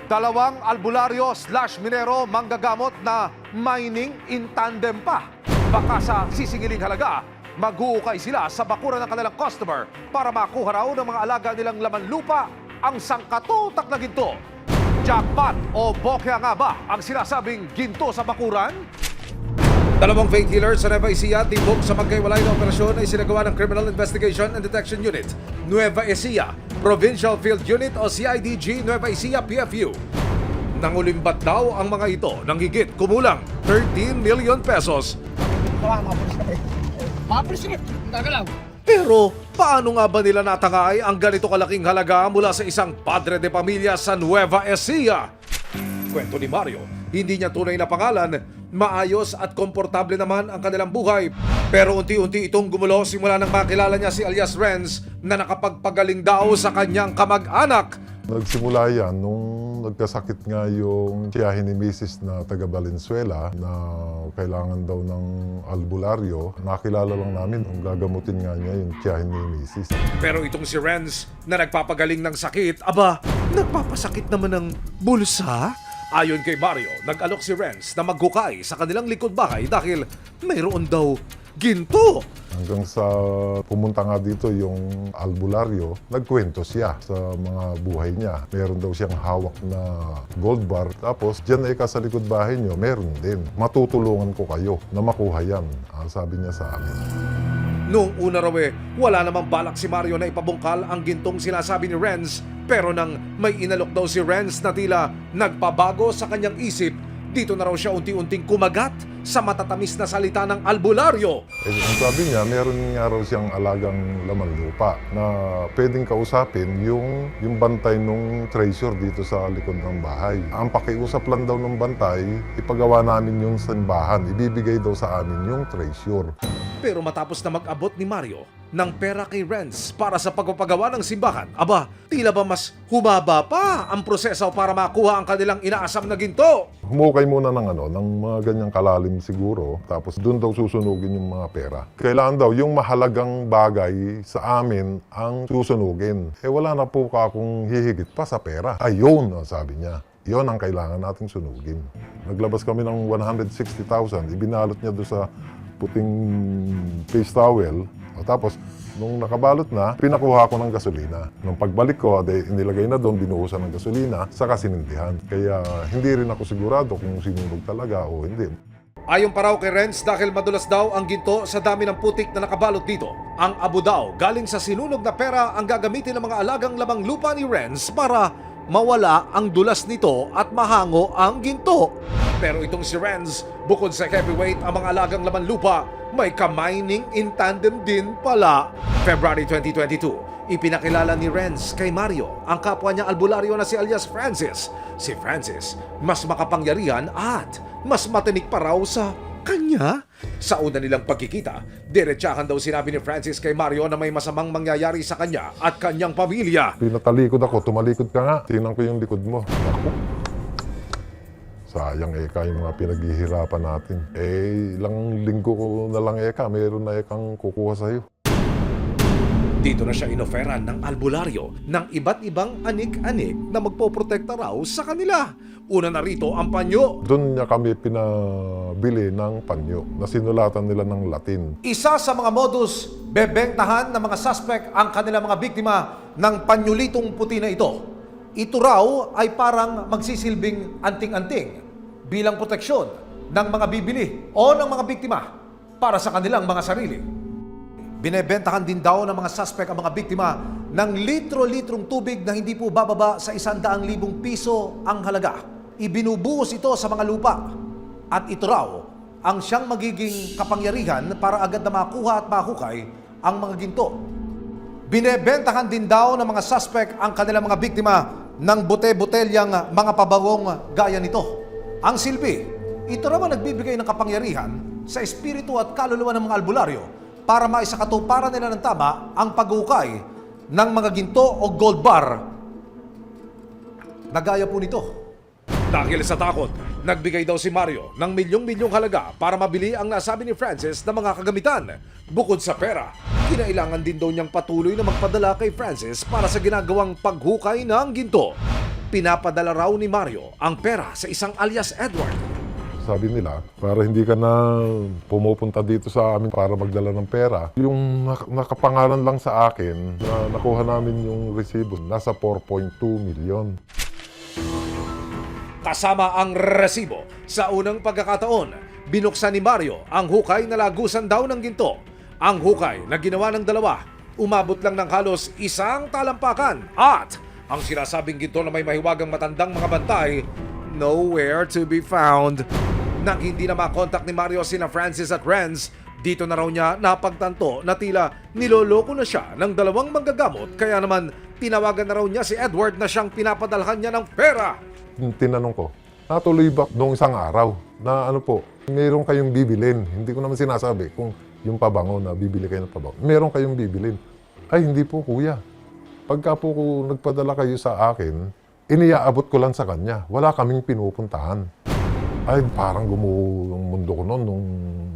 Dalawang albularyo / minero manggagamot na mining in tandem pa. Baka sa sisingiling halaga, mag-uukay sila sa bakuran ng kanilang customer para makuha raw ng mga alaga nilang laman lupa ang sangkatutak na ginto. Jackpot o bokya nga ba ang sinasabing ginto sa bakuran? Dalawang fake healers sa Nueva Ecija tibok sa magkaiwalay na operasyon ay sinagawa ng Criminal Investigation and Detection Unit, Nueva Ecija, Provincial Field Unit o CIDG Nueva Ecija PFU. Nangulimbat daw ang mga ito ng higit kumulang 13 million pesos. Pero paano nga ba nila natangay ang ganito kalaking halaga mula sa isang padre de pamilya sa Nueva Ecija? Kwento ni Mario, hindi niya tunay na pangalan, maayos at komportable naman ang kanilang buhay. Pero unti-unti itong gumulo simula nang makilala niya si alias Renz na nakapagpagaling daw sa kanyang kamag-anak. Nagsimula yan nung nagkasakit nga yung tiyahin ni Mrs. na taga Valenzuela na kailangan daw ng albularyo. Nakilala lang namin kung gagamutin nga niya yung tiyahin ni Mrs. Pero itong si Renz na nagpapagaling ng sakit, aba, nagpapasakit naman ng bulsa? Ayon kay Mario, nag-alok si Renz na maghukay sa kanilang likod bahay dahil mayroon daw ginto. Hanggang sa pumunta nga dito yung albularyo, nagkwento siya sa mga buhay niya. Meron daw siyang hawak na gold bar. Tapos, dyan ay sa likod bahay niyo, meron din. Matutulungan ko kayo na makuha yan, sabi niya sa amin. Noong una raw wala namang balak si Mario na ipabungkal ang gintong sinasabi ni Renz. Pero nang may inalok daw si Renz na tila nagpabago sa kanyang isip, dito na raw siya unti-unting kumagat sa matatamis na salita ng albularyo. Ang sabi niya, meron nga raw siyang alagang laman lupa na pwedeng kausapin yung bantay nung treasure dito sa likod ng bahay. Ang pakiusap lang daw ng bantay, ipagawa namin yung simbahan, ibibigay daw sa amin yung treasure. Pero matapos na mag-abot ni Mario ng pera kay Renz para sa pagpapagawa ng simbahan, aba, tila ba mas humaba pa ang proseso para makuha ang kanilang inaasam na ginto? Humukay muna ng mga ganyang kalalim siguro, tapos doon daw susunugin yung mga pera. Kailangan daw yung mahalagang bagay sa amin ang susunugin. Wala na po akong hihigit pa sa pera. Ayun, sabi niya. Yon ang kailangan nating sunugin. Naglabas kami ng 160,000, ibinalot niya doon sa puting face towel. Tapos, nung nakabalot na, pinakuha ko ng gasolina. Nung pagbalik ko, inilagay na doon, binuhusan ng gasolina, saka sinindihan. Kaya hindi rin ako sigurado kung sinunog talaga o hindi. Ayon pa raw kay Renz, dahil madulas daw ang ginto sa dami ng putik na nakabalot dito. Ang abo daw galing sa sinunog na pera ang gagamitin ng mga alagang lamang lupa ni Renz para mawala ang dulas nito at mahango ang ginto. Pero itong si Renz, bukod sa heavyweight ang mga alagang laman lupa, may ka-mining in tandem din pala. February 2022, ipinakilala ni Renz kay Mario ang kapwa niya albularyo na si alias Francis. Si Francis, mas makapangyarihan at mas matinik pa raw sa kanya. Sa una nilang pagkikita, diretsahan daw sinabi ni Francis kay Mario na may masamang mangyayari sa kanya at kanyang pamilya. Pinatalikod ako, tumalikod ka nga. Tingnan ko yung likod mo. Ako. Sayang yung mga pinaghihirapan natin. Ilang linggo ko na lang mayroon na kang kukuha sa'yo. Dito na siya inoferan ng albularyo ng iba't ibang anik-anik na magpoprotekta raw sa kanila. Una na rito ang panyo. Doon niya kami pinabili ng panyo na sinulatan nila ng Latin. Isa sa mga modus, bebentahan ng mga suspect ang kanilang mga biktima ng panyulitong puti na ito. Ito raw ay parang magsisilbing anting-anting bilang proteksyon ng mga bibili o ng mga biktima para sa kanilang mga sarili. Binebentahan din daw ng mga suspect ang mga biktima ng litro-litrong tubig na hindi po bababa sa 100,000 piso ang halaga. Ibinubuhos ito sa mga lupa. At ito raw ang siyang magiging kapangyarihan para agad na makuha at mahukay ang mga ginto. Binebentahan din daw ng mga suspect ang kanilang mga biktima ng bote-botelyang mga pabawong gaya nito. Ang silbi, ito naman nagbibigay ng kapangyarihan sa espiritu at kaluluwa ng mga albularyo para maisakatuparan nila ng tama ang paghukay ng mga ginto o gold bar na gaya po nito. Dahil sa takot, nagbigay daw si Mario ng milyong-milyong halaga para mabili ang nasabi ni Francis na mga kagamitan. Bukod sa pera, kinailangan din daw niyang patuloy na magpadala kay Francis para sa ginagawang paghukay ng ginto. Pinapadala raw ni Mario ang pera sa isang alias Edward. Sabi nila, para hindi ka na pumupunta dito sa amin para magdala ng pera, yung nakapangalan lang sa akin na nakuha namin yung resibo, nasa 4.2 million. Kasama ang resibo, sa unang pagkakataon, binuksan ni Mario ang hukay na lagusan daw ng ginto. Ang hukay na ginawa ng dalawa, umabot lang ng halos isang talampakan. At ang sinasabing ginto na may mahiwagang matandang mga bantay, nowhere to be found. Nang hindi na makontak ni Mario sina Francis at Renz, dito na raw niya napagtanto na tila niloloko na siya ng dalawang manggagamot, kaya naman tinawagan na raw niya si Edward na siyang pinapadalhan niya ng pera. Tinanong ko, natuloy ba noong isang araw na ano po, meron kayong bibilin. Hindi ko naman sinasabi kung yung pabango na bibili kayo ng pabango. Meron kayong bibilin. Ay, hindi po kuya. Pagka po nagpadala kayo sa akin, iniaabot ko lang sa kanya. Wala kaming pinupuntahan. Ay, parang gumuho yung mundo ko noon nung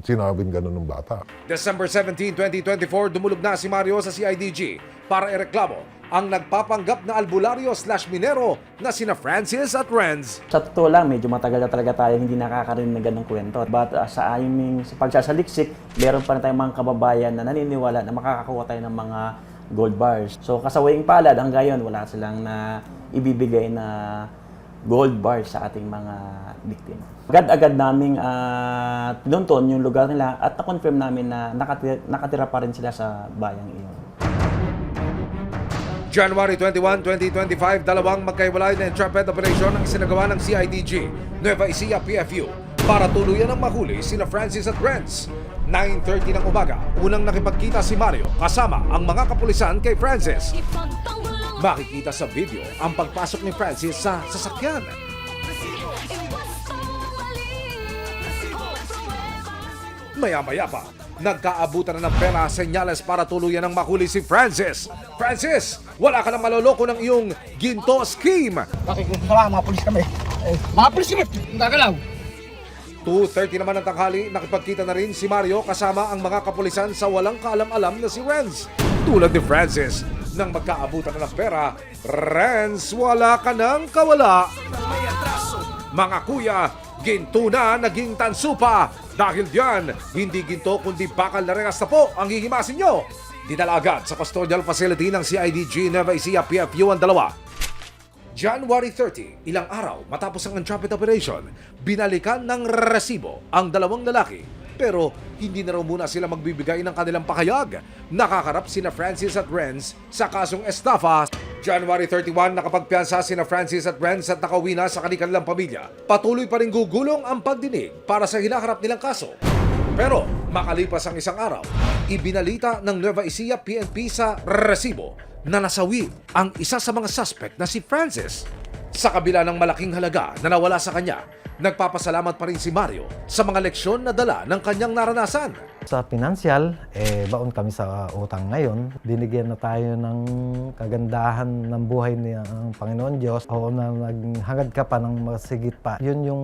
sinabing gano'n ng bata. December 17, 2024, dumulog na si Mario sa CIDG para ireklamo ang nagpapanggap na albularyo/minero na sina Francis at Renz. Sa totoo lang, medyo matagal na talaga tayo hindi nakakarinig ng ganong kwento. But sa aming pagsasaliksik, meron pa rin tayong mga kababayan na naniniwala na makakakuha tayo ng mga gold bars. So kasawaying palad, hanggang ngayon, wala silang na ibibigay na gold bars sa ating mga biktima. Agad-agad naming pinunton yung lugar nila at na-confirm namin na nakatira pa rin sila sa bayang iyon. January 21, 2025, dalawang magkaiwalay na intrepid operation ang isinagawa ng CIDG, Nueva Ecija PFU, para tuluyan ang mahuli sina Francis at Renz. 9:30 ng umaga, unang nakipagkita si Mario kasama ang mga kapulisan kay Francis. Makikita sa video ang pagpasok ni Francis sa sasakyan. Maya-maya pa, nagkaabutan na ng pera senyales para tuluyan ng mahuli si Francis. Francis, wala ka nang maloloko ng iyong ginto scheme. Nakikita mga pulis kami. Mga pulis kami, gagalaw. 2:30 naman ng tanghali, nakipagkita na rin si Mario kasama ang mga kapulisan sa walang kaalam-alam na si Renz. Tulad ni Francis, nang magkaabutan na ng pera, Renz, wala ka nang kawala. Mga kuya, ginto na naging tanso pa. Dahil diyan, hindi ginto kundi bakal na rehas na po ang hihimasin nyo. Dinala agad sa custodial facility ng CIDG Nueva Ecija PFU ang dalawa. January 30, ilang araw matapos ang intrepid operation, binalikan ng resibo ang dalawang lalaki. Pero hindi na raw muna sila magbibigay ng kanilang pakayag. Nakakarap sina Francis at Renz sa kasong estafa. January 31, nakapagpiyansa sina Francis at Renz at nakauwi na sa kanilang pamilya. Patuloy pa rin gugulong ang pagdinig para sa hinaharap nilang kaso. Pero makalipas ang isang araw, ibinalita ng Nueva Ecija PNP sa resibo na nasawi ang isa sa mga suspect na si Francis. Sa kabila ng malaking halaga na nawala sa kanya, nagpapasalamat pa rin si Mario sa mga leksyon na dala ng kanyang naranasan. Sa pinansyal, baon kami sa utang ngayon. Binigyan na tayo ng kagandahan ng buhay ng Panginoon Diyos. Oo na naghangad ka pa ng masigit pa. Yun yung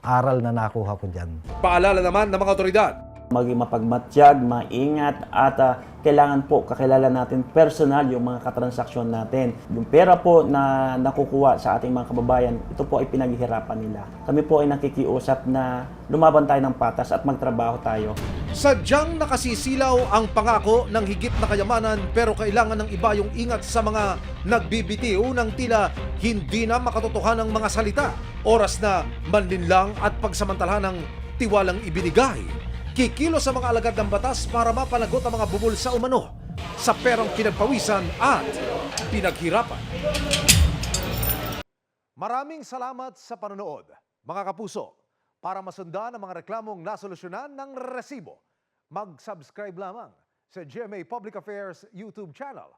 aral na nakuha ko dyan. Paalala naman ng mga otoridad, Maging mapagmatyag, maingat at kailangan po kakilala natin personal yung mga katransaksyon natin. Yung pera po na nakukuha sa ating mga kababayan, ito po ay pinaghihirapan nila. Kami po ay nakikiusap na lumaban tayo ng patas at magtrabaho tayo. sadyang nakasisilaw ang pangako ng higit na kayamanan, pero kailangan ng iba yung ingat sa mga nagbibitiw ng tila hindi na makatotohanan ng mga salita. Oras na manlinlang at pagsamantalahan ng tiwalang ibinigay. Kikilo sa mga alagad ng batas para mapanagot ang mga bubul sa umano sa perang pinagpawisan at pinaghirapan. Maraming salamat sa panonood, mga kapuso. Para masundan ang mga reklamong nasolusyonan ng resibo, mag-subscribe lamang sa GMA Public Affairs YouTube channel